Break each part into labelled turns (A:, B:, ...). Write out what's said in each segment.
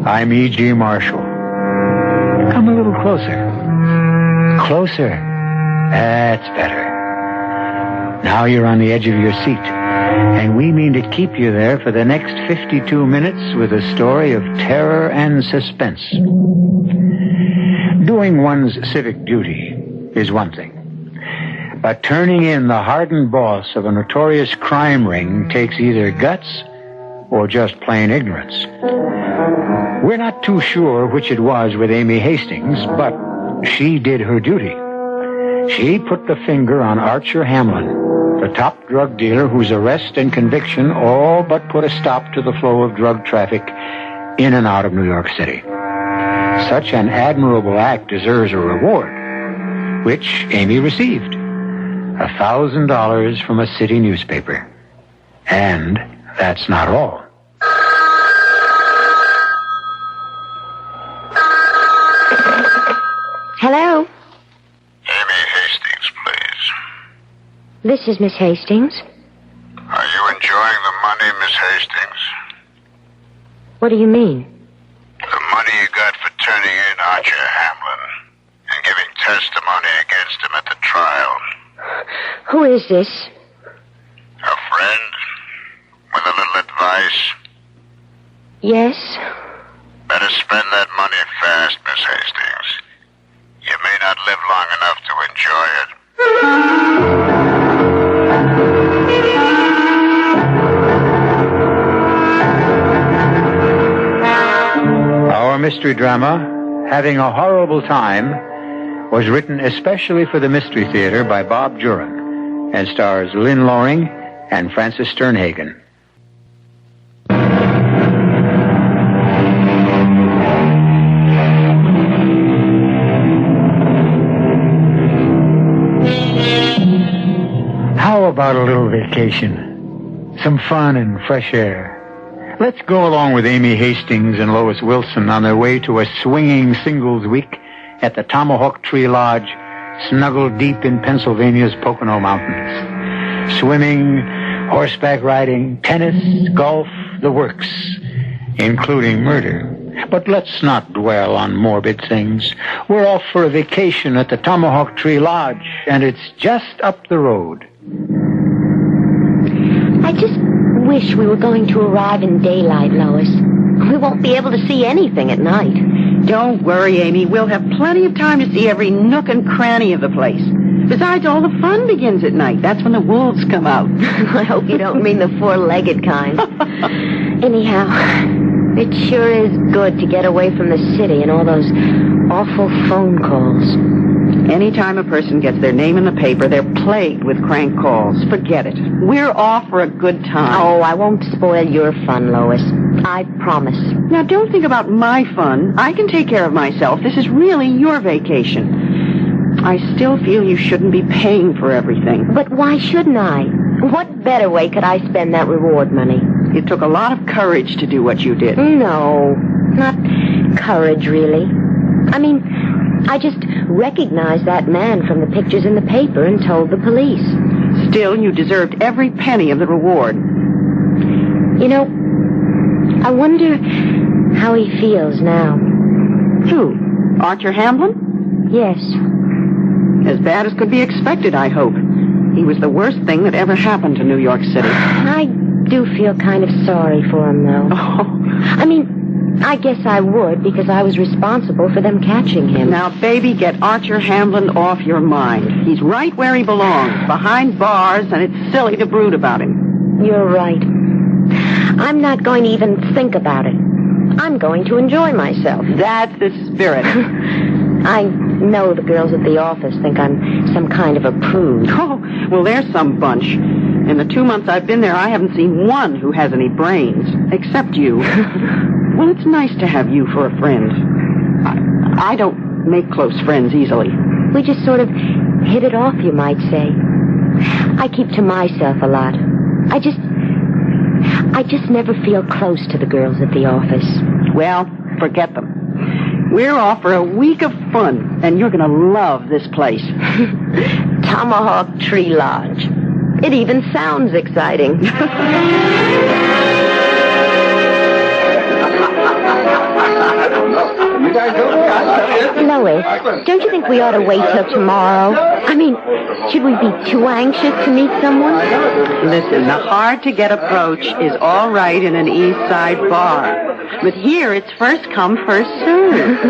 A: I'm E.G. Marshall. Come a little closer. Closer. That's better. Now you're on the edge of your seat, and we mean to keep you there for the next 52 minutes with a story of terror and suspense. Doing one's civic duty is one thing, but turning in the hardened boss of a notorious crime ring takes either guts or just plain ignorance. We're not too sure which it was with Amy Hastings, but she did her duty. She put the finger on Archer Hamlin, the top drug dealer whose arrest and conviction all but put a stop to the flow of drug traffic in and out of New York City. Such an admirable act deserves a reward, which Amy received. $1,000 from a city newspaper. And that's not all.
B: Hello?
C: Amy Hastings, please.
B: This is Miss Hastings.
C: Are you enjoying the money, Miss Hastings?
B: What do you mean?
C: The money you got for turning in Archer Hamlin and giving testimony against him at the trial.
B: Who is this?
C: A friend? With a little advice?
B: Yes?
C: Better spend that money fast, Miss Hastings. You may not live long enough to enjoy it.
A: Our mystery drama, Having a Horrible Time, was written especially for the Mystery Theater by Bob Juran and stars Lynn Loring and Francis Sternhagen. How about a little vacation? Some fun and fresh air. Let's go along with Amy Hastings and Lois Wilson on their way to a swinging singles week at the Tomahawk Tree Lodge, snuggled deep in Pennsylvania's Pocono Mountains. Swimming, horseback riding, tennis, golf, the works, including murder. But let's not dwell on morbid things. We're off for a vacation at the Tomahawk Tree Lodge, and it's just up the road.
B: I just wish we were going to arrive in daylight, Lois. We won't be able to see anything at night.
D: Don't worry, Amy. We'll have plenty of time to see every nook and cranny of the place. Besides, all the fun begins at night. That's when the wolves come out.
B: I hope you don't mean the four-legged kind. Anyhow, it sure is good to get away from the city and all those awful phone calls.
D: Anytime a person gets their name in the paper, they're plagued with crank calls. Forget it. We're off for a good time.
B: Oh, I won't spoil your fun, Lois. I promise.
D: Now, don't think about my fun. I can take care of myself. This is really your vacation. I still feel you shouldn't be paying for everything.
B: But why shouldn't I? What better way could I spend that reward money?
D: It took a lot of courage to do what you did.
B: No, not courage, really. I mean, I just recognized that man from the pictures in the paper and told the police.
D: Still, you deserved every penny of the reward.
B: You know, I wonder how he feels now.
D: Who? Archer Hamlin?
B: Yes.
D: As bad as could be expected, I hope. He was the worst thing that ever happened to New York City.
B: I do feel kind of sorry for him, though.
D: Oh.
B: I mean, I guess I would, because I was responsible for them catching him.
D: Now, baby, get Archer Hamlin off your mind. He's right where he belongs, behind bars, and it's silly to brood about him.
B: You're right. I'm not going to even think about it. I'm going to enjoy myself.
D: That's the spirit.
B: I know the girls at the office think I'm some kind of a prude.
D: Oh, well, there's some bunch. In the 2 months I've been there, I haven't seen one who has any brains, except you. Well, it's nice to have you for a friend. I don't make close friends easily.
B: We just sort of hit it off, you might say. I keep to myself a lot. I just never feel close to the girls at the office.
D: Well, forget them. We're off for a week of fun, and you're going to love this place.
B: Tomahawk Tree Lodge. It even sounds exciting. Lois, don't you think we ought to wait till tomorrow? I mean, should we be too anxious to meet someone?
D: Listen, the hard-to-get approach is all right in an East Side bar. But here, it's first come, first served.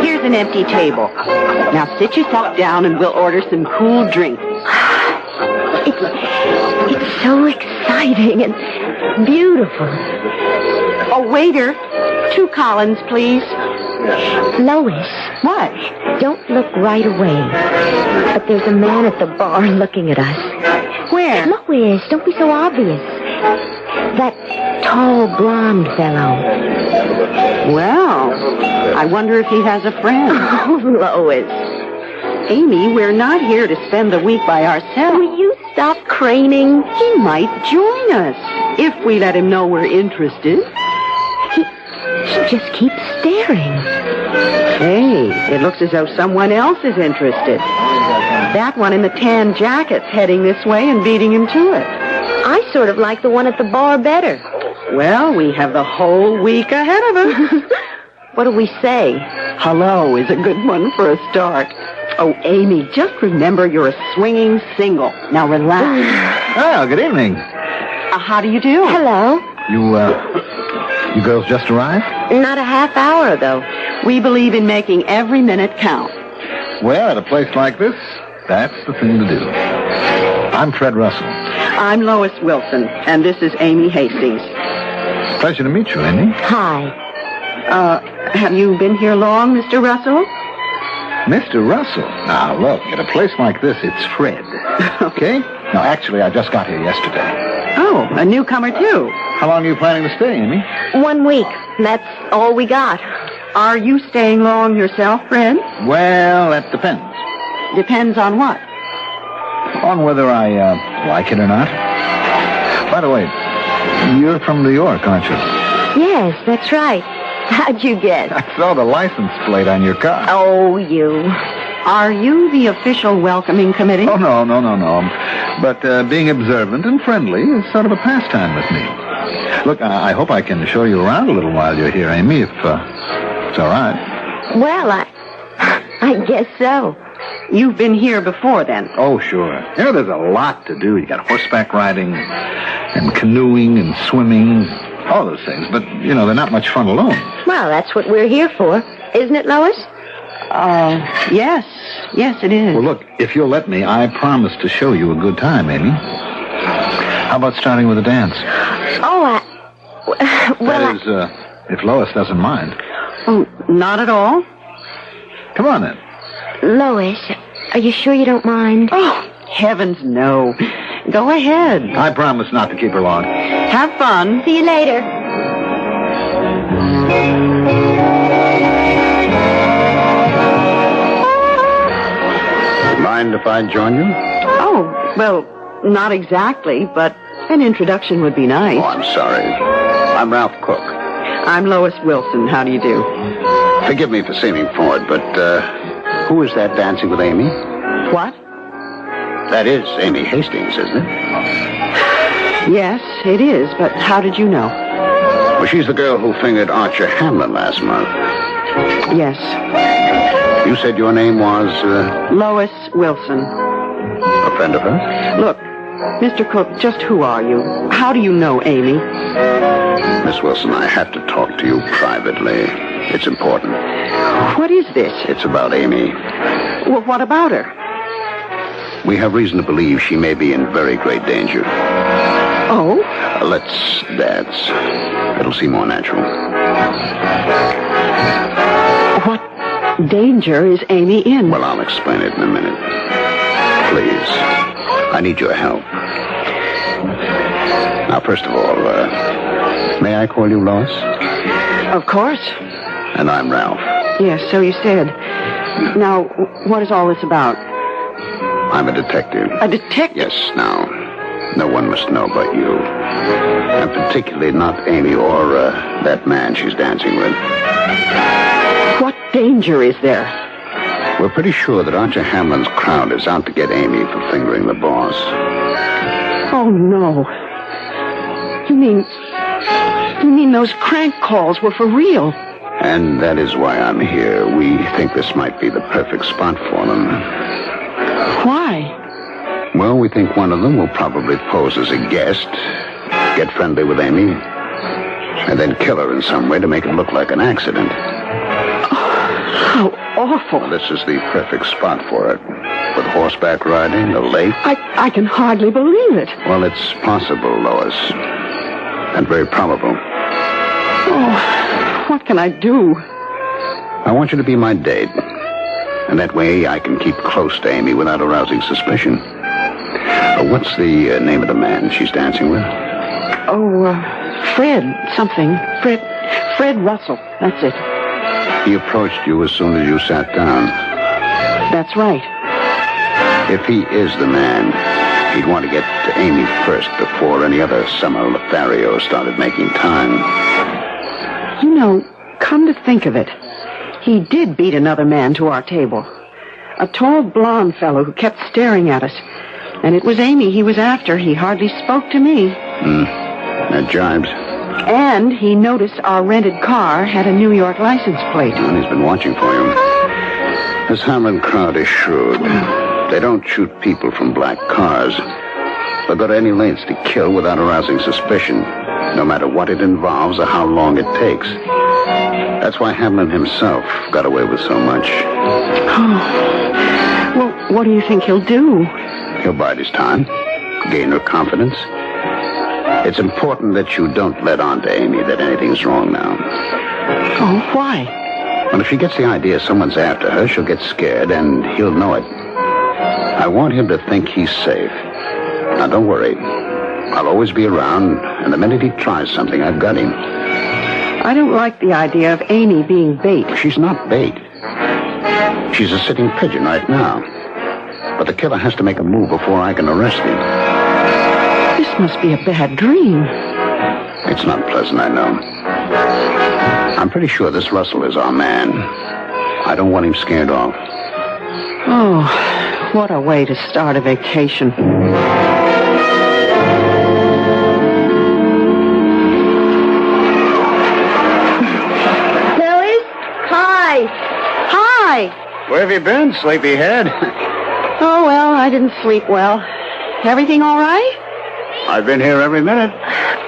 D: Here's an empty table. Now sit yourself down and we'll order some cool drinks.
B: It's so exciting and beautiful.
D: Oh, waiter, 2 Collins, please.
B: Lois.
D: What?
B: Don't look right away. But there's a man at the bar looking at us.
D: Where?
B: Lois, don't be so obvious. That tall, blonde fellow.
D: Well, I wonder if he has a friend.
B: Oh, Lois.
D: Amy, we're not here to spend the week by ourselves.
B: Will you stop craning?
D: He might join us if we let him know we're interested.
B: He just keeps staring.
D: Hey, it looks as though someone else is interested. That one in the tan jacket's heading this way and beating him to it.
B: I sort of like the one at the bar better.
D: Well, we have the whole week ahead of us.
B: What do we say?
D: Hello is a good one for a start. Oh, Amy, just remember you're a swinging single. Now relax.
E: Oh, good evening.
D: How do you do?
B: Hello.
E: You girls just arrived?
B: Not a half hour ago.
D: We believe in making every minute count.
E: Well, at a place like this, that's the thing to do. I'm Fred Russell.
D: I'm Lois Wilson, and this is Amy Hastings.
E: Pleasure to meet you, Amy.
B: Hi.
D: Have you been here long, Mr. Russell?
E: Mr. Russell? Now, look, at a place like this, it's Fred. Okay? No, actually, I just got here yesterday.
D: Oh, a newcomer, too.
E: How long are you planning to stay, Amy?
B: 1 week. That's all we got.
D: Are you staying long yourself, Fred?
E: Well, that depends.
D: Depends on what?
E: On whether I like it or not. By the way, you're from New York, aren't you?
B: Yes, that's right. How'd you guess?
E: I saw the license plate on your car.
B: Oh, you.
D: Are you the official welcoming committee?
E: Oh, no. But being observant and friendly is sort of a pastime with me. Look, I hope I can show you around a little while you're here, Amy, if it's all right.
B: Well, I guess so.
D: You've been here before, then?
E: Oh, sure. You know, there's a lot to do. You got horseback riding and canoeing and swimming, all those things. But, you know, they're not much fun alone.
B: Well, that's what we're here for. Isn't it, Lois?
D: Yes. Yes, it is.
E: Well, look, if you'll let me, I promise to show you a good time, Amy. How about starting with a dance?
B: Oh,
E: That is, if Lois doesn't mind.
D: Oh, not at all?
E: Come on, then.
B: Lois, are you sure you don't mind?
D: Oh, heavens no. Go ahead.
E: I promise not to keep her long.
D: Have fun.
B: See you later.
C: Mind if I join you?
D: Oh, well, not exactly, but an introduction would be nice.
C: Oh, I'm sorry. I'm Ralph Cook.
D: I'm Lois Wilson. How do you do?
C: Forgive me for seeming forward, but who is that dancing with Amy?
D: What?
C: That is Amy Hastings, isn't it?
D: Yes, it is, but how did you know?
C: Well, she's the girl who fingered Archer Hamlin last month.
D: Yes,
C: You said your name was
D: Lois Wilson.
C: a friend of hers?
D: Look, Mr. Cook, just who are you? How do you know Amy?
C: Miss Wilson, I have to talk to you privately. It's important.
D: What is this?
C: It's about Amy.
D: Well, what about her?
C: We have reason to believe she may be in very great danger.
D: Oh?
C: Let's dance. It'll seem more natural.
D: What danger is Amy in?
C: Well, I'll explain it in a minute. Please. I need your help. Now, first of all, may I call you Lois?
D: Of course.
C: And I'm Ralph.
D: Yes, so you said. Now, what is all this about?
C: I'm a detective.
D: A detective?
C: Yes, now, no one must know but you. And particularly not Amy or that man she's dancing with.
D: What danger is there?
C: We're pretty sure that Archer Hamlin's crowd is out to get Amy for fingering the boss.
D: Oh, no. You mean those crank calls were for real?
C: And that is why I'm here. We think this might be the perfect spot for them.
D: Why?
C: Well, we think one of them will probably pose as a guest, get friendly with Amy, and then kill her in some way to make it look like an accident.
D: How awful.
C: Well, this is the perfect spot for it. With horseback riding, a lake.
D: I can hardly believe it.
C: Well, it's possible, Lois. And very probable.
D: Oh, what can I do?
C: I want you to be my date. And that way I can keep close to Amy without arousing suspicion. What's the name of the man she's dancing with?
D: Oh, Fred something. Fred Russell. That's it.
C: He approached you as soon as you sat down.
D: That's right.
C: If he is the man, he'd want to get to Amy first before any other summer Lothario started making time.
D: You know, come to think of it, he did beat another man to our table. A tall, blonde fellow who kept staring at us. And it was Amy he was after. He hardly spoke to me.
C: That jibes.
D: And he noticed our rented car had a New York license plate.
C: And he's been watching for you. This Hamlin crowd is shrewd. They don't shoot people from black cars. They'll go to any lengths to kill without arousing suspicion, no matter what it involves or how long it takes. That's why Hamlin himself got away with so much.
D: Oh. Well, what do you think he'll do?
C: He'll bide his time, gain her confidence. It's important that you don't let on to Amy that anything's wrong now.
D: Oh, why?
C: Well, if she gets the idea someone's after her, she'll get scared, and he'll know it. I want him to think he's safe. Now, don't worry. I'll always be around, and the minute he tries something, I've got him.
D: I don't like the idea of Amy being bait.
C: She's not bait. She's a sitting pigeon right now. But the killer has to make a move before I can arrest him.
D: This must be a bad dream.
C: It's not pleasant, I know. I'm pretty sure this Russell is our man. I don't want him scared off.
D: Oh, what a way to start a vacation.
B: Lois? Hi.
D: Hi.
A: Where have you been, sleepyhead?
D: Oh, well, I didn't sleep well. Everything all right?
A: I've been here every minute.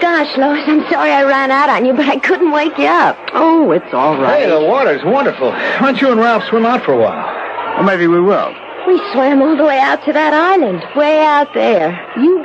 B: Gosh, Lois, I'm sorry I ran out on you, but I couldn't wake you up.
D: Oh, it's all right.
A: Hey, the water's wonderful. Why don't you and Ralph swim out for a while? Well, maybe we will.
B: We swam all the way out to that island, way out there.
D: You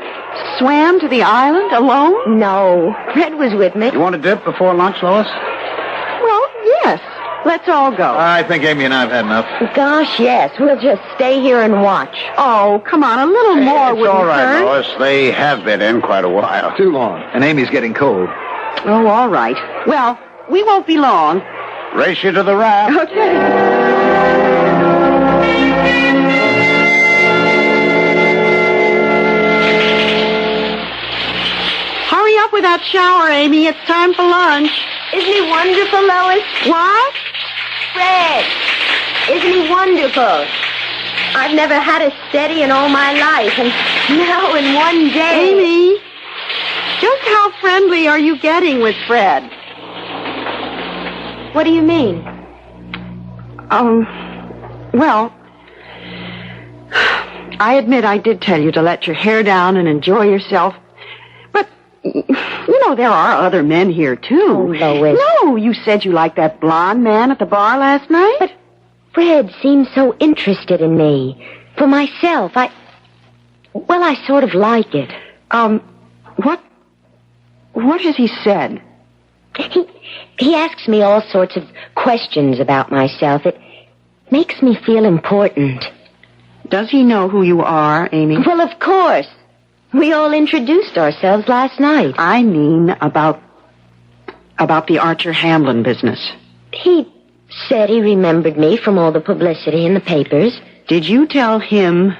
D: swam to the island alone?
B: No, Fred was with me.
A: You want a dip before lunch, Lois?
D: Well, yes. Let's all go.
A: I think Amy and I have had enough.
B: Gosh, yes. We'll just stay here and watch.
D: Oh, come on, a little more
C: It's
D: wouldn't
C: all right,
D: hurt.
C: Lois. They have been in quite a while.
A: Too long. And Amy's getting cold.
D: Oh, all right. Well, we won't be long.
C: Race you to the raft.
D: Okay. Hurry up with that shower, Amy. It's time for lunch.
B: Isn't he wonderful, Lois?
D: What?
B: Fred, isn't he wonderful? I've never had a steady in all my life, and now in one day...
D: Amy, just how friendly are you getting with Fred?
B: What do you mean?
D: Well, I admit I did tell you to let your hair down and enjoy yourself. But, you know, there are other men here, too.
B: Oh, Lois.
D: No, you said you liked that blonde man at the bar last night.
B: But Fred seems so interested in me. For myself, I sort of like it.
D: What has he said?
B: He asks me all sorts of questions about myself. It makes me feel important.
D: Does he know who you are, Amy?
B: Well, of course. We all introduced ourselves last night.
D: I mean about the Archer Hamlin business.
B: He said he remembered me from all the publicity in the papers.
D: Did you tell him,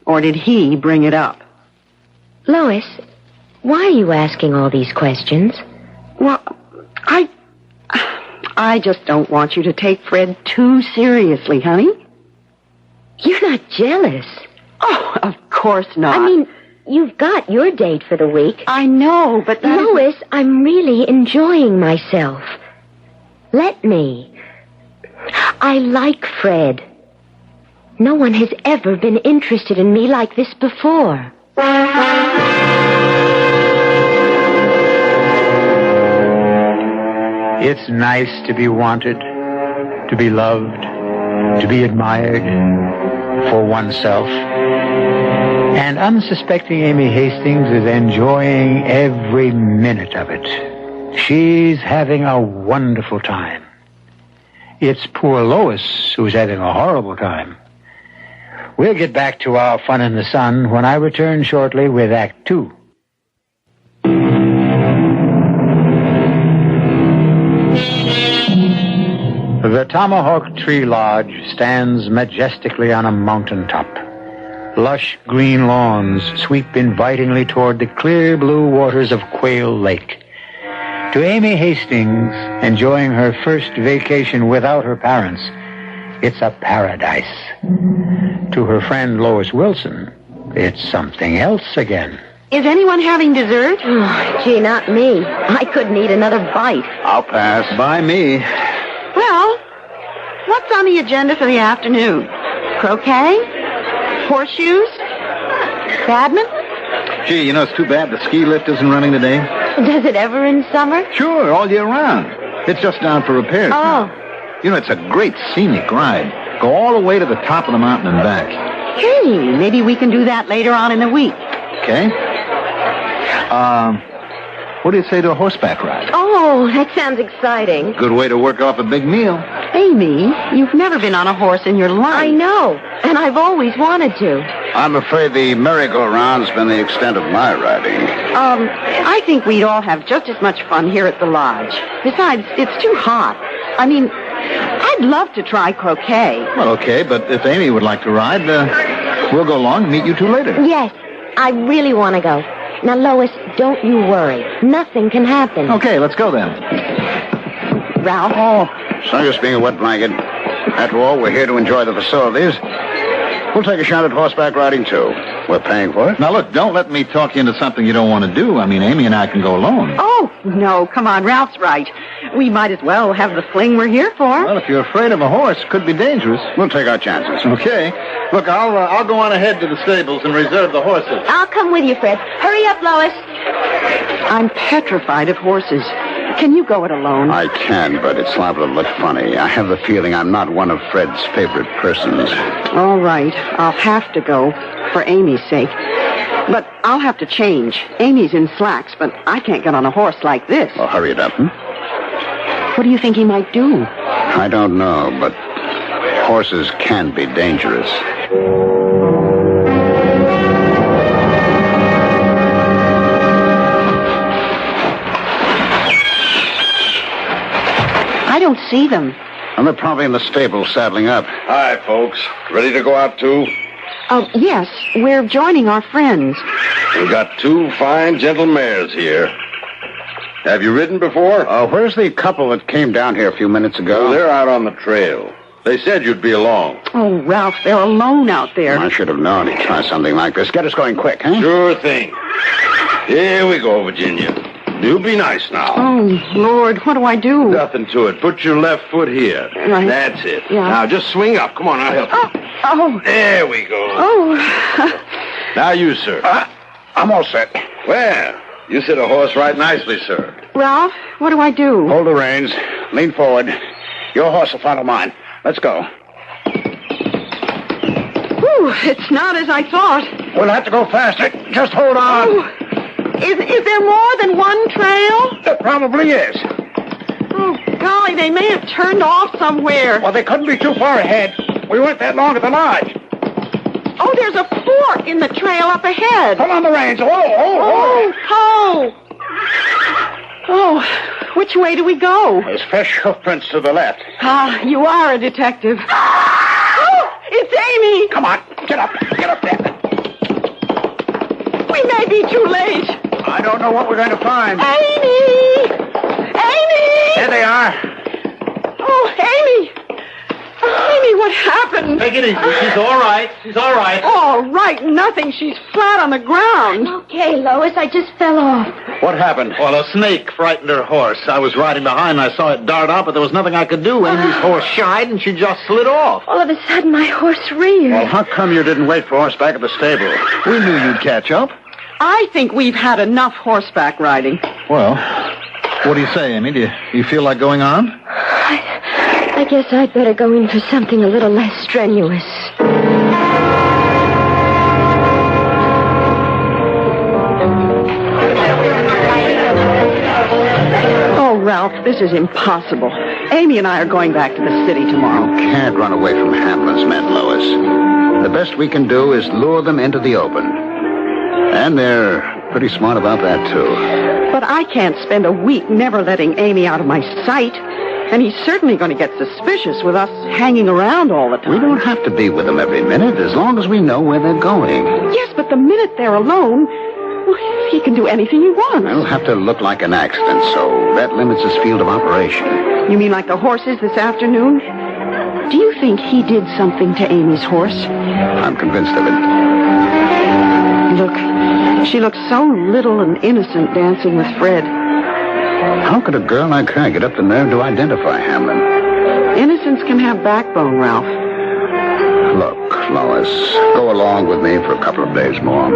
D: or did he bring it up?
B: Lois, why are you asking all these questions?
D: Well, I just don't want you to take Fred too seriously, honey.
B: You're not jealous.
D: Oh, of course not.
B: I mean, you've got your date for the week.
D: I know, but that
B: Lois, I'm really enjoying myself. Let me. I like Fred. No one has ever been interested in me like this before.
A: It's nice to be wanted, to be loved, to be admired for oneself. And unsuspecting Amy Hastings is enjoying every minute of it. She's having a wonderful time. It's poor Lois who's having a horrible time. We'll get back to our fun in the sun when I return shortly with Act Two. The Tomahawk Tree Lodge stands majestically on a mountaintop. Lush green lawns sweep invitingly toward the clear blue waters of Quail Lake. To Amy Hastings, enjoying her first vacation without her parents, it's a paradise. To her friend Lois Wilson, it's something else again.
D: Is anyone having dessert?
B: Oh, gee, not me. I couldn't eat another bite.
C: I'll pass.
E: By me.
D: Well, what's on the agenda for the afternoon? Croquet? Horseshoes? Badminton?
E: Gee, you know, it's too bad the ski lift isn't running today.
B: Does it ever in summer?
E: Sure, all year round. It's just down for repairs
B: Oh.
E: now. You know, it's a great scenic ride. Go all the way to the top of the mountain and back.
D: Hey, maybe we can do that later on in the week.
E: Okay? What do you say to a horseback ride?
B: Oh, that sounds exciting.
E: Good way to work off a big meal.
D: Amy, you've never been on a horse in your life.
B: I know, and I've always wanted to.
C: I'm afraid the merry-go-round's been the extent of my riding.
D: I think we'd all have just as much fun here at the lodge. Besides, it's too hot. I mean, I'd love to try croquet.
E: Well, okay, but if Amy would like to ride, we'll go along and meet you two later.
B: Yes, I really want to go. Now, Lois, don't you worry. Nothing can happen.
E: Okay, let's go then.
D: Ralph?
C: Oh, it's no use being a wet blanket. After all, we're here to enjoy the facilities. We'll take a shot at horseback riding, too. We're paying for it.
E: Now, look, don't let me talk you into something you don't want to do. I mean, Amy and I can go alone.
D: Oh, no, come on, Ralph's right. We might as well have the fling we're here for.
E: Well, if you're afraid of a horse, it could be dangerous.
C: We'll take our chances.
E: Okay. Look, I'll go on ahead to the stables and reserve the horses.
B: I'll come with you, Fred. Hurry up, Lois.
D: I'm petrified of horses. Can you go it alone?
C: I can, but it's liable to look funny. I have the feeling I'm not one of Fred's favorite persons.
D: All right, I'll have to go, for Amy's sake. But I'll have to change. Amy's in slacks, but I can't get on a horse like this.
C: Well, hurry it up,
D: What do you think he might do?
C: I don't know, but horses can be dangerous.
D: I don't see them.
C: And they're probably in the stable saddling up.
F: Hi, folks. Ready to go out, too?
D: Oh, yes, we're joining our friends.
F: We got two fine gentle mares here. Have you ridden before?
C: Where's the couple that came down here a few minutes ago?
F: Oh, they're out on the trail. They said you'd be along.
D: Oh, Ralph, they're alone out there.
C: I should have known he'd try something like this. Get us going quick, huh?
F: Sure thing. Here we go, Virginia. Do be nice now.
D: Oh, Lord, what do I do?
F: Nothing to it. Put your left foot here.
D: Right.
F: That's it.
D: Yeah.
F: Now, just swing up. Come on, I'll help you.
D: Oh,
F: There we go.
D: oh.
F: Now you, sir.
C: I'm all set.
F: Well, you sit a horse right nicely, sir.
D: Ralph, what do I do?
C: Hold the reins. Lean forward. Your horse will follow mine. Let's go.
D: Whew, it's not as I thought.
C: We'll have to go faster. Just hold on.
D: Oh, is there more than one trail?
C: There probably is.
D: Oh, golly, they may have turned off somewhere.
C: Well, they couldn't be too far ahead. We weren't that long at the lodge.
D: Oh, there's a fork in the trail up ahead.
C: Hold on the reins.
D: Oh, which way do we go?
C: There's fresh hoof prints to the left.
D: Ah, you are a detective. Oh, it's Amy.
C: Come on. Get up. Get up there.
D: We may be too late.
C: I don't know what we're going to find.
D: Amy! Amy!
C: There they are.
D: Oh, Amy! Amy, what happened?
E: Take it easy. She's all right. She's all right.
D: All right, nothing. She's flat on the ground.
B: Okay, Lois, I just fell off.
F: What happened?
E: Well, a snake frightened her horse. I was riding behind and I saw it dart out, but there was nothing I could do. Amy's horse shied and she just slid off.
B: All of a sudden, my horse reared.
E: Well, how come you didn't wait for us back at the stable? We knew you'd catch up.
D: I think we've had enough horseback riding.
E: Well, what do you say, Amy? Do you feel like going on?
B: I guess I'd better go in for something a little less strenuous.
D: Oh, Ralph, this is impossible. Amy and I are going back to the city tomorrow.
C: Can't run away from Hamlin's men, Lois. The best we can do is lure them into the open. And they're pretty smart about that, too.
D: But I can't spend a week never letting Amy out of my sight. And he's certainly going to get suspicious with us hanging around all the time.
C: We don't have to be with them every minute as long as we know where they're going.
D: Yes, but the minute they're alone, well, he can do anything he wants.
C: It'll have to look like an accident, so that limits his field of operation.
D: You mean like the horses this afternoon? Do you think he did something to Amy's horse?
C: I'm convinced of it.
D: Look, she looks so little and innocent dancing with Fred.
C: How could a girl like her get up the nerve to identify Hamlin?
D: Innocence can have backbone, Ralph.
C: Look, Lois, go along with me for a couple of days more.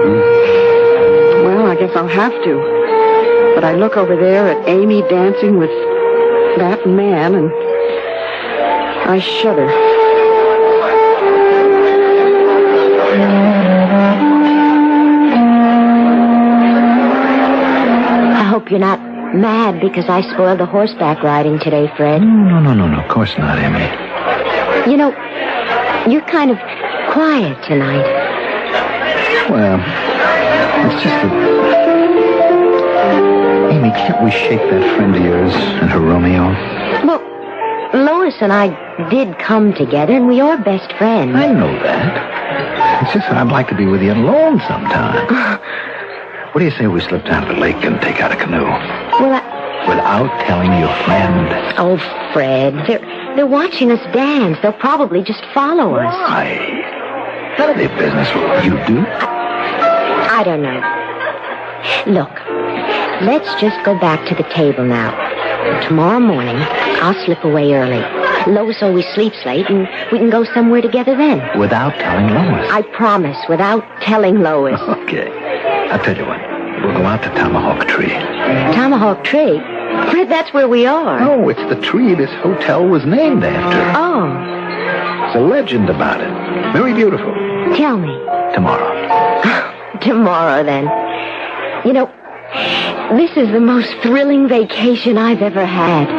D: Well, I guess I'll have to. But I look over there at Amy dancing with that man, and I shudder.
B: I hope you're not mad because I spoiled the horseback riding today, Fred.
E: No. Of course not, Amy.
B: You know, you're kind of quiet tonight.
E: Well, it's just that... Amy, can't we shake that friend of yours and her Romeo?
B: Well, Lois and I did come together, and we are best friends.
E: I know that. It's just that I'd like to be with you alone sometime. What do you say we slip down to the lake and take out a canoe?
B: Well,
E: Without telling your friend.
B: Oh, Fred, they're watching us dance. They'll probably just follow us.
E: Why? None of their business what you do.
B: I don't know. Look, let's just go back to the table now. Tomorrow morning, I'll slip away early. Lois always sleeps late, and we can go somewhere together then.
E: Without telling Lois.
B: I promise, without telling Lois.
E: Okay. I'll tell you what. We'll go out to Tomahawk Tree.
B: Tomahawk Tree? Fred, that's where we are.
E: No, it's the tree this hotel was named after.
B: Oh.
E: There's a legend about it. Very beautiful.
B: Tell me.
E: Tomorrow.
B: Tomorrow, then. You know, this is the most thrilling vacation I've ever had.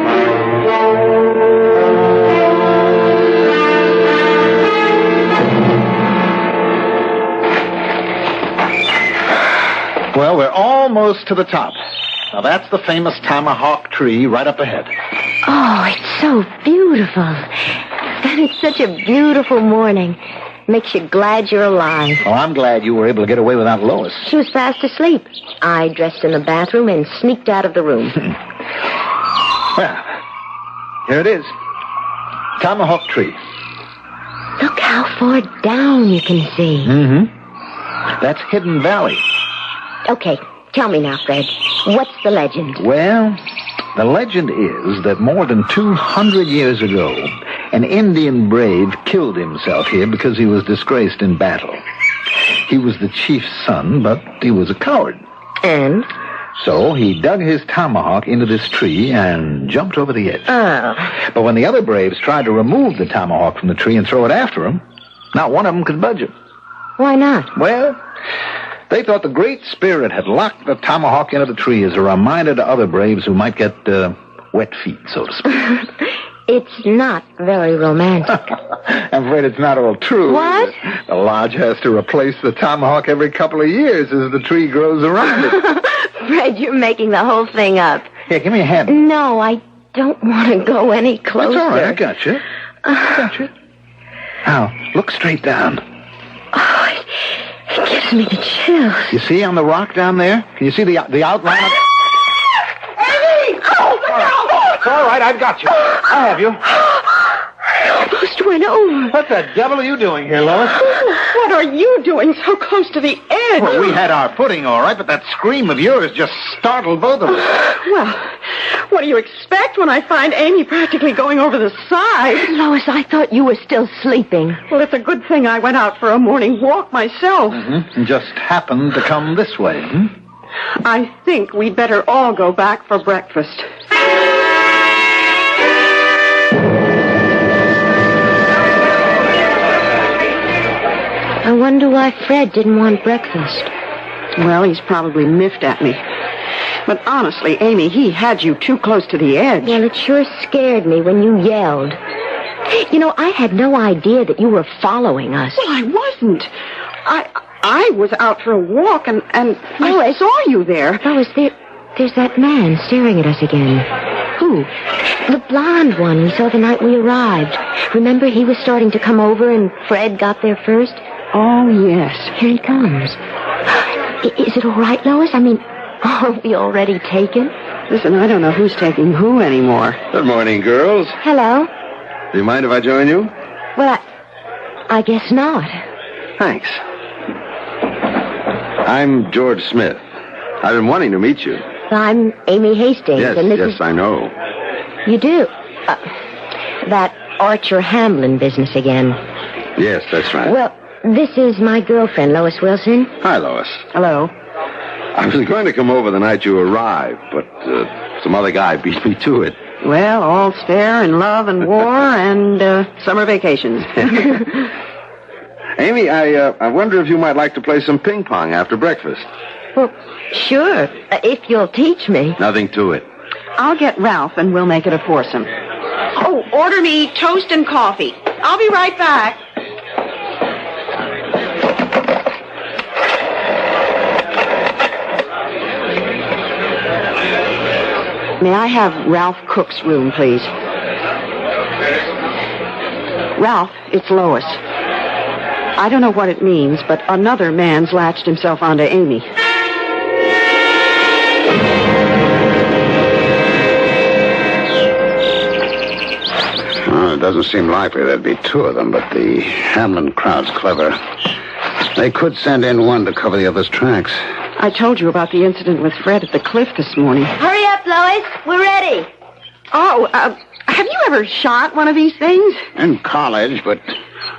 E: Well, we're almost to the top. Now, that's the famous Tomahawk Tree right up ahead.
B: Oh, it's so beautiful. And it's such a beautiful morning. Makes you glad you're alive.
E: Well, I'm glad you were able to get away without Lois.
B: She was fast asleep. I dressed in the bathroom and sneaked out of the room.
E: Well, here it is. Tomahawk Tree.
B: Look how far down you can see.
E: Mm-hmm. That's Hidden Valley.
B: Okay, tell me now, Fred. What's the legend?
E: Well, the legend is that more than 200 years ago, an Indian brave killed himself here because he was disgraced in battle. He was the chief's son, but he was a coward.
B: And?
E: So he dug his tomahawk into this tree and jumped over the edge.
B: Oh.
E: But when the other braves tried to remove the tomahawk from the tree and throw it after him, not one of them could budge it.
B: Why not?
E: Well, they thought the Great Spirit had locked the tomahawk into the tree as a reminder to other braves who might get wet feet, so to speak.
B: It's not very romantic.
E: I'm afraid it's not all true.
B: What?
E: The lodge has to replace the tomahawk every couple of years as the tree grows around it.
B: Fred, you're making the whole thing up.
E: Here, give me a hand.
B: No, I don't want to go any closer.
E: That's all right, I got you. Now, look straight down.
B: Oh, it gives me the chills.
E: You see on the rock down there? Can you see the outline of it?
D: Eddie! Oh,
E: It's all right, I've got you. I have you.
D: Almost went over.
E: What the devil are you doing here, Lois?
D: What are you doing so close to the edge?
E: Well, we had our footing all right, but that scream of yours just startled both of us.
D: Well, what do you expect when I find Amy practically going over the side?
B: Lois, I thought you were still sleeping.
D: Well, it's a good thing I went out for a morning walk myself.
E: And just happened to come this way.
D: I think we'd better all go back for breakfast.
B: I wonder why Fred didn't want breakfast.
D: Well, he's probably miffed at me. But honestly, Amy, he had you too close to the edge.
B: Well, it sure scared me when you yelled. You know, I had no idea that you were following us.
D: Well, I wasn't. I was out for a walk, and I saw you there.
B: Lois, there's that man staring at us again. Who? The blonde one we saw the night we arrived. Remember, he was starting to come over, and Fred got there first?
D: Oh, yes.
B: Here he comes. Is it all right, Lois? I mean, are we already taken?
D: Listen, I don't know who's taking who anymore.
F: Good morning, girls.
B: Hello?
F: Do you mind if I join you?
B: Well, I guess not.
F: Thanks. I'm George Smith. I've been wanting to meet you.
B: I'm Amy Hastings, and this is...
F: I know.
B: You do? That Archer Hamlin business again.
F: Yes, that's right.
B: Well, this is my girlfriend, Lois Wilson.
F: Hi, Lois.
D: Hello.
F: I was going to come over the night you arrived, but some other guy beat me to it.
D: Well, all's fair in love and war and summer vacations.
F: Amy, I wonder if you might like to play some ping pong after breakfast.
B: Well, sure, if you'll teach me.
F: Nothing to it.
D: I'll get Ralph and we'll make it a foursome. Oh, order me toast and coffee. I'll be right back. May I have Ralph Cook's room, please? Ralph, it's Lois. I don't know what it means, but another man's latched himself onto Amy.
C: Well, it doesn't seem likely there'd be two of them, but the Hamlin crowd's clever. They could send in one to cover the other's tracks.
D: I told you about the incident with Fred at the cliff this morning.
B: Hurry up, Lois. We're ready.
D: Oh, have you ever shot one of these things?
C: In college, but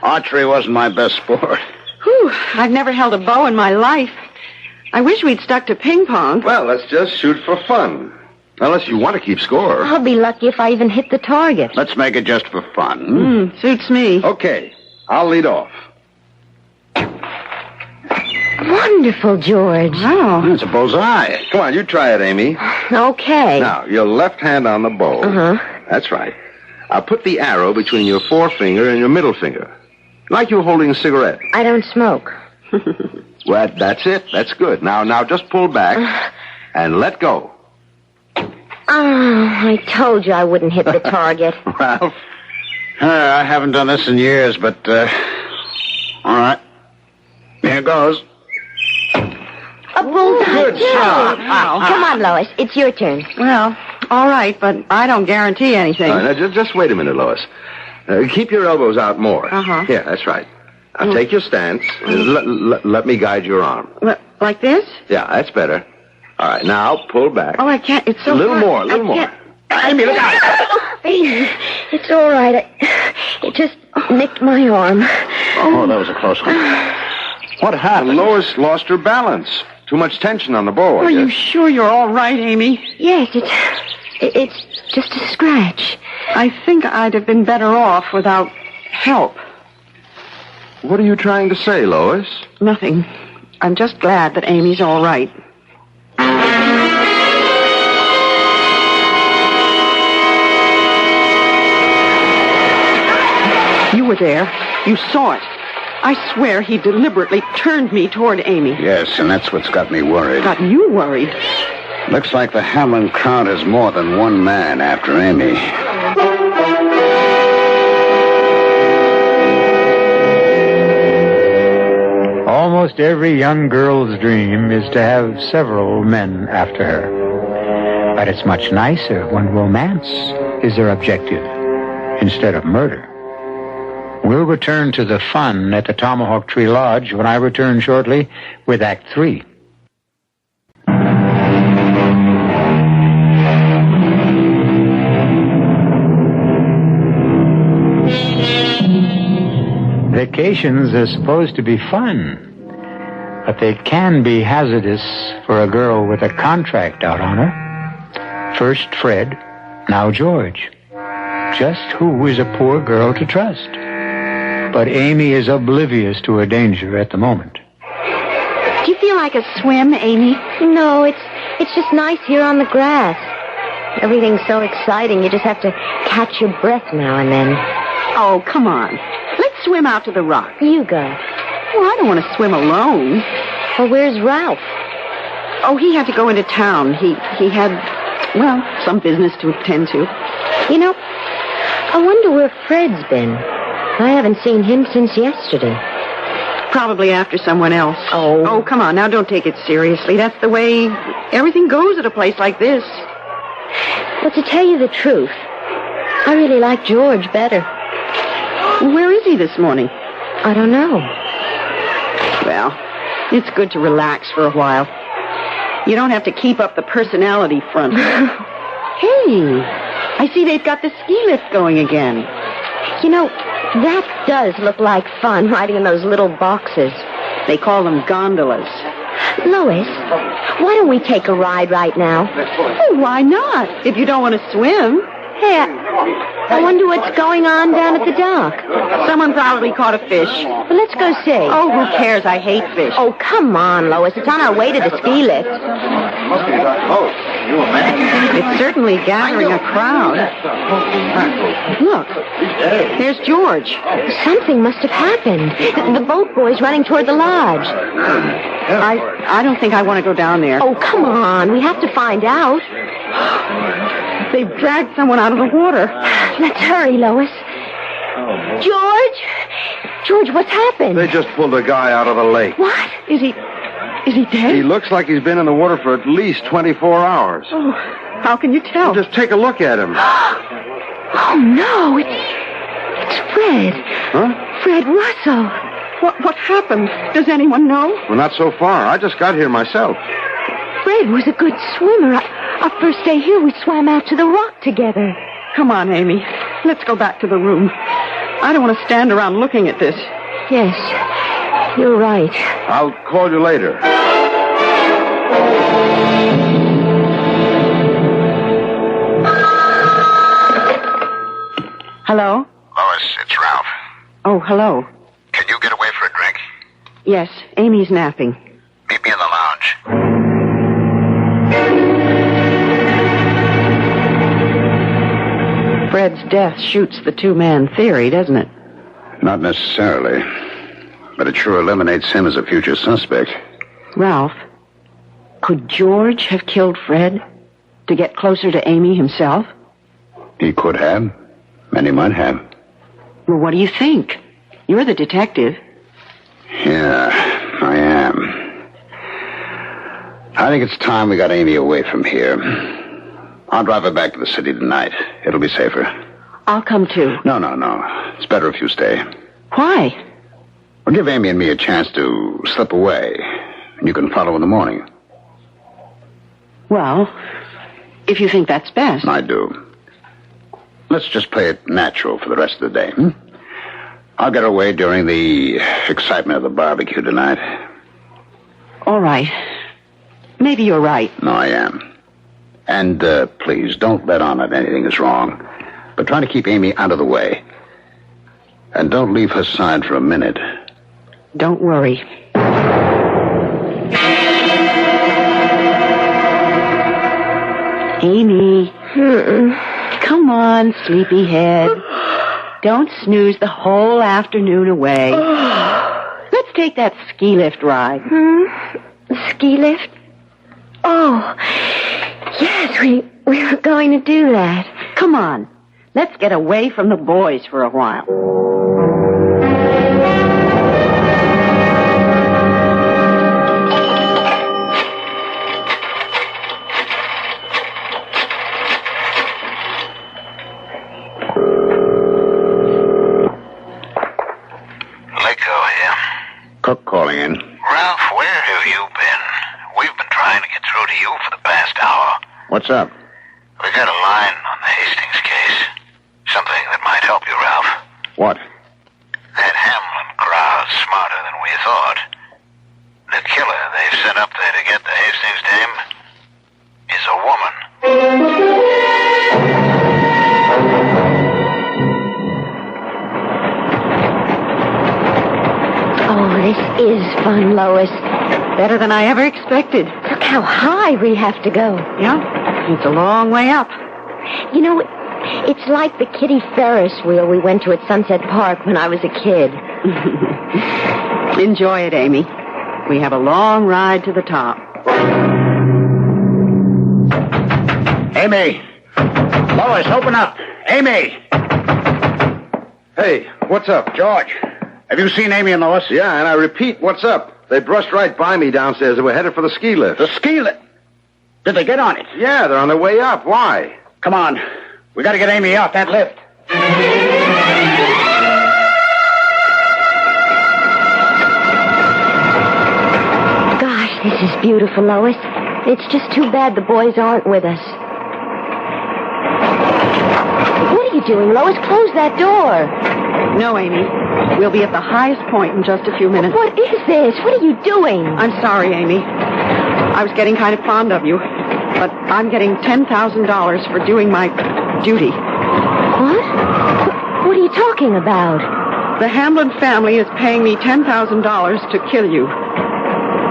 C: archery wasn't my best sport.
D: Whew, I've never held a bow in my life. I wish we'd stuck to ping pong.
F: Well, let's just shoot for fun. Unless you want to keep score.
B: I'll be lucky if I even hit the target.
C: Let's make it just for fun.
D: Suits me.
F: Okay, I'll lead off.
B: Wonderful, George.
D: Wow.
C: It's a bullseye.
F: Come on, you try it, Amy.
B: Okay.
F: Now, your left hand on the bow.
B: Uh-huh.
F: That's right. I'll put the arrow between your forefinger and your middle finger. Like you're holding a cigarette.
B: I don't smoke.
F: Well, that's it. That's good. Now just pull back and let go.
B: Oh, I told you I wouldn't hit the target.
F: Ralph?
C: I haven't done this in years, but, all right. Here goes.
B: A bullseye.
F: Good shot.
B: Come on, Lois. It's your turn.
D: Well, all right, but I don't guarantee anything.
F: Now, just wait a minute, Lois. Keep your elbows out more.
D: Uh-huh.
F: Yeah, that's right. Now, take your stance. Let me guide your arm.
D: Like this?
F: Yeah, that's better. All right, now pull back.
D: Oh, I can't. It's so
F: A little
D: hard.
F: more, a little
D: I
F: more.
D: can't.
F: Amy, look out.
B: It's all right. It just nicked my arm.
C: Oh, that was a close one. What happened?
F: Lois lost her balance. Too much tension on the bow, I
D: Are you
F: guess.
D: sure you're all right, Amy?
B: Yes, it's just a scratch.
D: I think I'd have been better off without help.
F: What are you trying to say, Lois?
D: Nothing. I'm just glad that Amy's all right. You were there. You saw it. I swear he deliberately turned me toward Amy.
C: Yes, and that's what's got me worried.
D: Got you worried.
C: Looks like the Hamlin crowd has more than one man after Amy.
A: Almost every young girl's dream is to have several men after her. But it's much nicer when romance is their objective instead of murder. We'll return to the fun at the Tomahawk Tree Lodge when I return shortly with Act 3. Vacations are supposed to be fun, but they can be hazardous for a girl with a contract out on her. First Fred, now George. Just who is a poor girl to trust? But Amy is oblivious to her danger at the moment.
D: Do you feel like a swim, Amy?
B: No, it's just nice here on the grass. Everything's so exciting, you just have to catch your breath now and then.
D: Oh, come on. Let's swim out to the rock.
B: You go.
D: Well, I don't want to swim alone.
B: Well, where's Ralph?
D: Oh, he had to go into town. He had, well, some business to attend to.
B: You know, I wonder where Fred's been. I haven't seen him since yesterday.
D: Probably after someone else.
B: Oh.
D: Oh, come on. Now, don't take it seriously. That's the way everything goes at a place like this.
B: But to tell you the truth, I really like George better.
D: Where is he this morning?
B: I don't know.
D: Well, it's good to relax for a while. You don't have to keep up the personality front. Hey, I see they've got the ski lift going again.
B: You know, that does look like fun, riding in those little boxes.
D: They call them gondolas.
B: Lois, why don't we take a ride right now?
D: Oh, why not? If you don't want to swim.
B: Hey, I wonder what's going on down at the dock.
D: Someone probably caught a fish.
B: Well, let's go see.
D: Oh, who cares? I hate fish.
B: Oh, come on, Lois. It's on our way to the ski lift.
D: It's certainly gathering a crowd. Look, there's George.
B: Something must have happened. The boat boy's running toward the lodge.
D: I don't think I want to go down there.
B: Oh, come on. We have to find out.
D: They've dragged someone out of the water.
B: Let's hurry, Lois. George? George, what's happened?
F: They just pulled a guy out of the lake.
B: What?
D: Is he dead?
F: He looks like he's been in the water for at least 24 hours.
D: Oh, how can you tell?
F: Just take a look at him.
B: Oh, no. It's Fred.
F: Huh?
B: Fred Russell.
D: What happened? Does anyone know?
F: Well, not so far. I just got here myself.
B: Fred was a good swimmer. Our first day here, we swam out to the rock together.
D: Come on, Amy. Let's go back to the room. I don't want to stand around looking at this.
B: Yes, you're right.
F: I'll call you later.
D: Hello?
C: Lois, it's Ralph.
D: Oh, hello.
C: Can you get away for a drink?
D: Yes, Amy's napping.
C: Meet me in the lounge.
D: Fred's death shoots the two-man theory, doesn't it?
C: Not necessarily. But it sure eliminates him as a future suspect.
D: Ralph, could George have killed Fred to get closer to Amy himself?
C: He could have. And he might have.
D: Well, what do you think? You're the detective.
C: Yeah, I am. I think it's time we got Amy away from here. I'll drive her back to the city tonight. It'll be safer.
D: I'll come too.
C: No. It's better if you stay.
D: Why?
C: Well, give Amy and me a chance to slip away. And you can follow in the morning.
D: Well, if you think that's best.
C: I do. Let's just play it natural for the rest of the day, I'll get away during the excitement of the barbecue tonight.
D: All right. Maybe you're right.
C: No, I am. And, please, don't let on that anything is wrong. But try to keep Amy out of the way. And don't leave her side for a minute.
D: Don't worry. Amy. Come on, sleepyhead. Don't snooze the whole afternoon away. Let's take that ski lift ride.
B: Ski lift? Oh, yes, we were going to do that.
D: Come on. Let's get away from the boys for a while.
C: calling in.
G: Ralph, where have you been? We've been trying to get through to you for the past hour.
C: What's up?
G: We got a line on the Hastings case. Something that might help you, Ralph.
C: What?
G: That Hamlin crowd's smarter than we thought. The killer they've sent up there to get the Hastings dame is a woman.
B: Oh, this is fun, Lois.
D: Better than I ever expected.
B: Look how high we have to go.
D: Yeah, it's a long way up.
B: You know, it's like the Kitty Ferris wheel we went to at Sunset Park when I was a kid.
D: Enjoy it, Amy. We have a long ride to the top.
A: Amy! Lois, open up! Amy!
F: Hey, what's up?
A: George, have you seen Amy and Lois?
F: Yeah, and I repeat, what's up? They brushed right by me downstairs. They were headed for the ski lift.
A: The ski lift. Did they get on it?
F: Yeah, they're on their way up. Why?
A: Come on. We got to get Amy off that lift.
B: Gosh, this is beautiful, Lois. It's just too bad the boys aren't with us. What are you doing, Lois? Close that door.
D: No, Amy. We'll be at the highest point in just a few minutes.
B: What is this? What are you doing?
D: I'm sorry, Amy. I was getting kind of fond of you, but I'm getting $10,000 for doing my duty.
B: What? What are you talking about?
D: The Hamlin family is paying me $10,000 to kill you.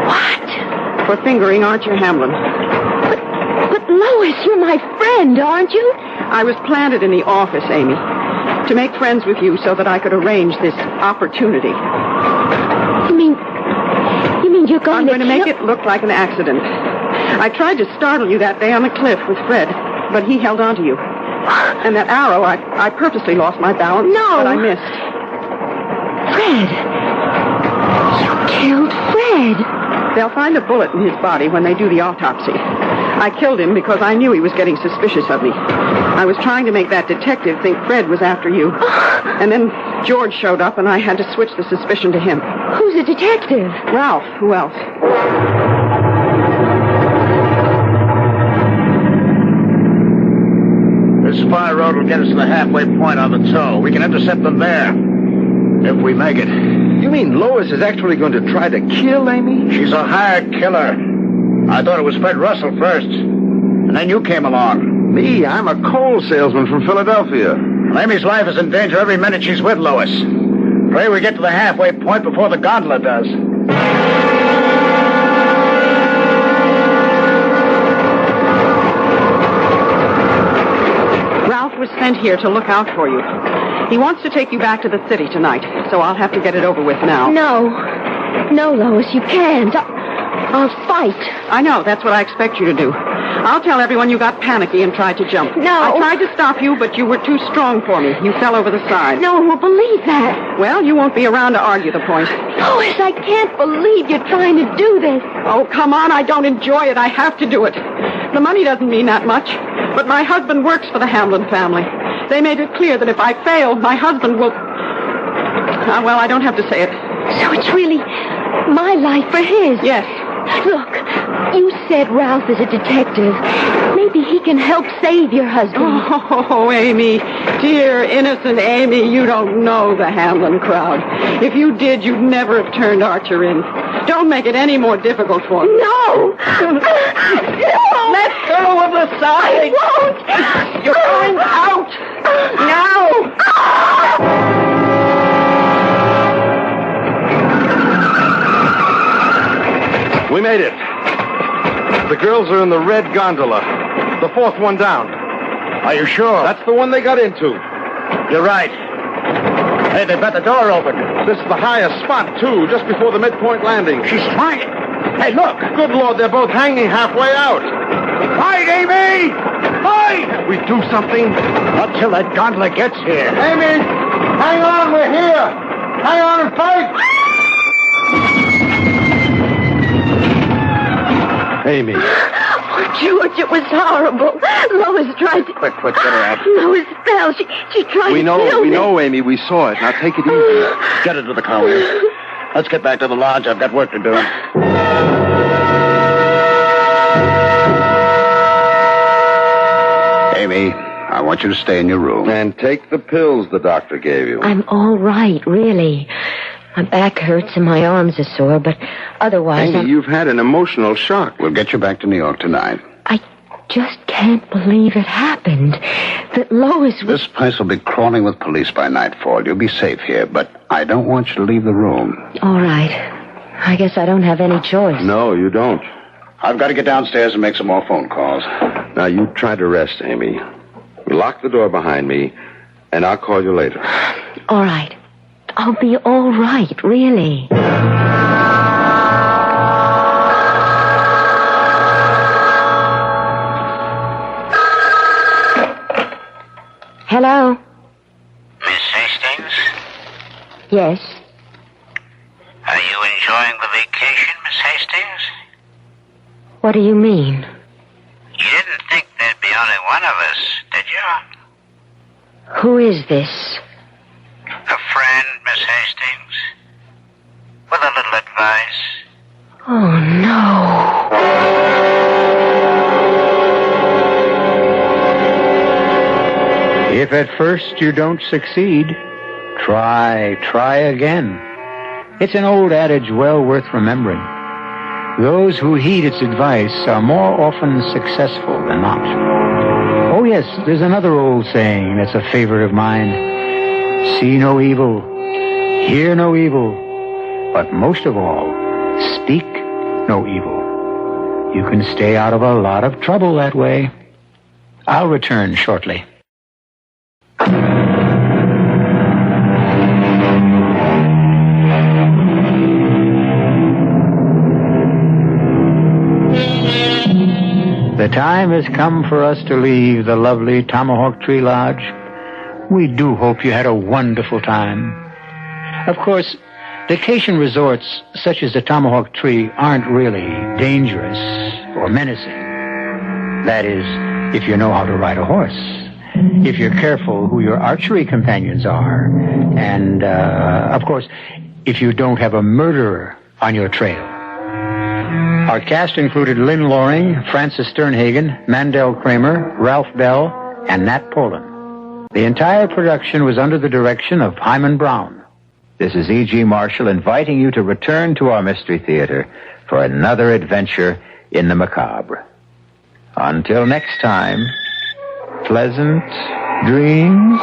B: What?
D: For fingering Archer Hamlin.
B: But Lois, you're my friend, aren't you?
D: I was planted in the office, Amy, to make friends with you so that I could arrange this opportunity.
B: You mean you're going
D: I'm going to make it look like an accident. I tried to startle you that day on the cliff with Fred, but he held on to you. And that arrow, I purposely lost my balance,
B: No.
D: but I missed.
B: Fred. You killed Fred.
D: They'll find a bullet in his body when they do the autopsy. I killed him because I knew he was getting suspicious of me. I was trying to make that detective think Fred was after you. And then George showed up, and I had to switch the suspicion to him.
B: Who's a detective?
D: Ralph. Who else?
A: This spy road will get us to the halfway point on the toe. We can intercept them there. If we make it.
F: You mean Lois is actually going to try to kill Amy?
A: She's a hired killer. I thought it was Fred Russell first. And then you came along.
F: Me? I'm a coal salesman from Philadelphia.
A: Well, Amy's life is in danger every minute she's with Lois. Pray we get to the halfway point before the gondola does.
D: Ralph was sent here to look out for you. He wants to take you back to the city tonight, so I'll have to get it over with now.
B: No, Lois, you can't. I'll fight.
D: I know, that's what I expect you to do. I'll tell everyone you got panicky and tried to jump.
B: No.
D: I tried to stop you, but you were too strong for me. You fell over the side.
B: No one will believe that.
D: Well, you won't be around to argue the point.
B: Lois, I can't believe you're trying to do this.
D: Oh, come on, I don't enjoy it. I have to do it. The money doesn't mean that much, but my husband works for the Hamlin family. They made it clear that if I fail, my husband will... well, I don't have to say it.
B: So it's really my life for his.
D: Yes.
B: Look, you said Ralph is a detective. Maybe he can help save your husband.
D: Oh, Amy, dear, innocent Amy, you don't know the Hamlin crowd. If you did, you'd never have turned Archer in. Don't make it any more difficult for him.
B: No! No!
D: Let go of the side.
B: I won't!
D: You're going out. Now!
F: We made it. The girls are in the red gondola. The fourth one down.
A: Are you sure?
F: That's the one they got into.
A: You're right. Hey, they've got the door open.
F: This is the highest spot, too, just before the midpoint landing.
A: She's trying. Hey, look.
F: Good Lord, they're both hanging halfway out.
A: Fight, Amy! Fight!
F: We do something?
A: Not till that gondola gets here.
F: Amy, hang on, we're here. Hang on and fight. Amy.
B: Oh, George, it was horrible. Lois tried to...
F: Quick, get her out.
B: Lois fell. She tried to kill me.
F: We know, Amy. We saw it. Now take it easy.
A: Get her to the car.
C: Let's get back to the lodge. I've got work to do. Amy, I want you to stay in your room.
F: And take the pills the doctor gave you.
B: I'm all right, really. My back hurts and my arms are sore, but otherwise
F: Amy, you've had an emotional shock.
C: We'll get you back to New York tonight.
B: I just can't believe it happened. That Lois was...
C: This place will be crawling with police by nightfall. You'll be safe here, but I don't want you to leave the room.
B: All right. I guess I don't have any choice.
F: No, you don't.
C: I've got to get downstairs and make some more phone calls.
F: Now, you try to rest, Amy. Lock the door behind me, and I'll call you later.
B: All right. I'll be all right, really. Hello?
G: Miss Hastings?
B: Yes?
G: Are you enjoying the vacation, Miss Hastings?
B: What do you mean?
G: You didn't think there'd be only one of us, did you?
B: Who is this?
G: A friend, Miss Hastings. With a little advice.
B: Oh, no.
A: If at first you don't succeed, try again. It's an old adage well worth remembering. Those who heed its advice are more often successful than not. Oh, yes, there's another old saying that's a favorite of mine. See no evil, hear no evil, but most of all, speak no evil. You can stay out of a lot of trouble that way. I'll return shortly. The time has come for us to leave the lovely Tomahawk Tree Lodge. We do hope you had a wonderful time. Of course, vacation resorts such as the Tomahawk Tree aren't really dangerous or menacing. That is, if you know how to ride a horse, if you're careful who your archery companions are, and, of course, if you don't have a murderer on your trail. Our cast included Lynn Loring, Francis Sternhagen, Mandel Kramer, Ralph Bell, and Nat Poland. The entire production was under the direction of Hyman Brown.
H: This is E.G. Marshall inviting you to return to our Mystery Theater for another adventure in the macabre. Until next time, pleasant dreams.